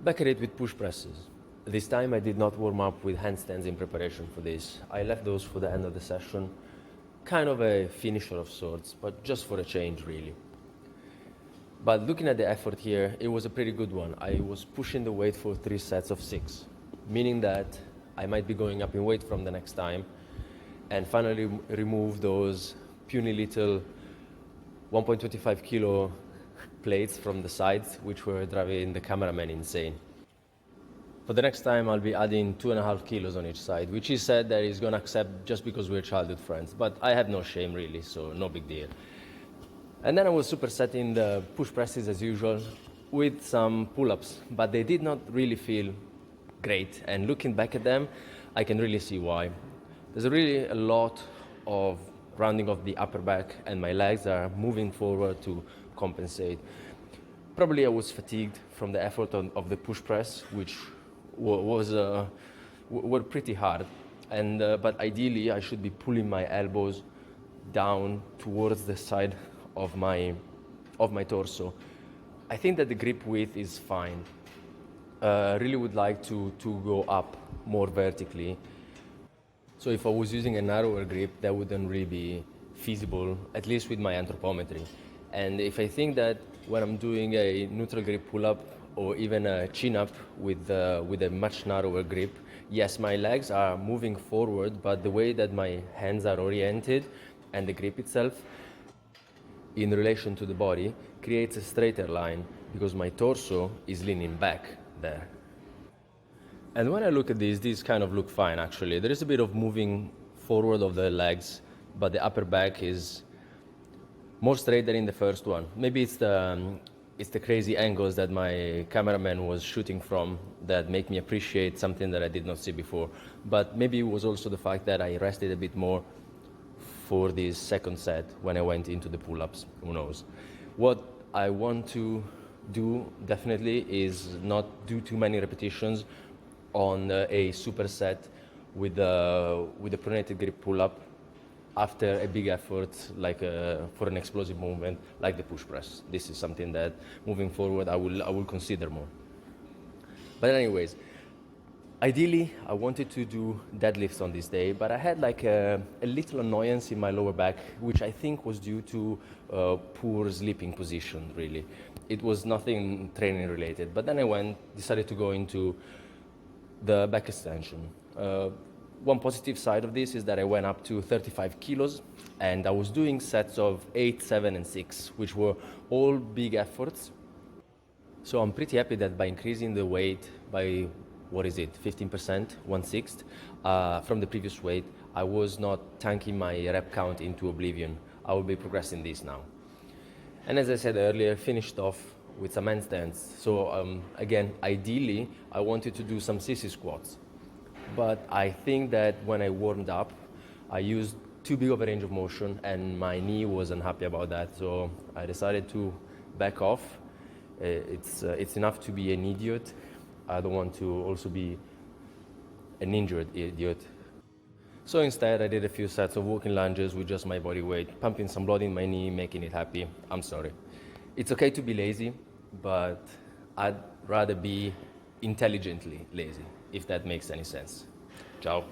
Back at it with push presses. This time I did not warm up with handstands in preparation for this. I left those for the end of the session. Kind of a finisher of sorts, but just for a change really. But looking at the effort here, it was a pretty good one. I was pushing the weight for 3 sets of 6, meaning that I might be going up in weight from the next time and finally remove those puny little 1.25 kilo plates from the sides, which were driving the cameraman insane. For the next time, I'll be adding 2.5 kilos on each side, which he said that he's gonna accept just because we're childhood friends. But I have no shame really, so no big deal. And then I was supersetting the push presses as usual with some pull-ups, but they did not really feel great. And looking back at them, I can really see why. There's really a lot of rounding of the upper back, and my legs are moving forward to compensate. Probably I was fatigued from the effort of the push press, which were pretty hard. And but ideally, I should be pulling my elbows down towards the side of my torso. I think that the grip width is fine. Really would like to go up more vertically. So if I was using a narrower grip, that wouldn't really be feasible, at least with my anthropometry. And if I think that when I'm doing a neutral grip pull-up or even a chin-up with a much narrower grip, yes, my legs are moving forward, but the way that my hands are oriented and the grip itself in relation to the body creates a straighter line because my torso is leaning back there. And when I look at these kind of look fine actually. There is a bit of moving forward of the legs, but the upper back is more straight than in the first one. Maybe it's the crazy angles that my cameraman was shooting from that make me appreciate something that I did not see before. But maybe it was also the fact that I rested a bit more for this second set when I went into the pull-ups, who knows. What I want to do definitely is not do too many repetitions on a superset with a pronated grip pull-up after a big effort, like for an explosive movement like the push press. This is something that moving forward I will consider more. But anyways, ideally I wanted to do deadlifts on this day, but I had like a little annoyance in my lower back, which I think was due to poor sleeping position really. It was nothing training related, but then I decided to go into the back extension. One positive side of this is that I went up to 35 kilos and I was doing sets of 8, 7 and 6, which were all big efforts. So I'm pretty happy that by increasing the weight by, 15%, 1/6 from the previous weight, I was not tanking my rep count into oblivion. I will be progressing this now. And as I said earlier, finished off with some handstands. So again, ideally, I wanted to do some sissy squats. But I think that when I warmed up, I used too big of a range of motion and my knee was unhappy about that. So I decided to back off. It's enough to be an idiot. I don't want to also be an injured idiot. So instead, I did a few sets of walking lunges with just my body weight, pumping some blood in my knee, making it happy. I'm sorry. It's okay to be lazy, but I'd rather be intelligently lazy, if that makes any sense. Ciao.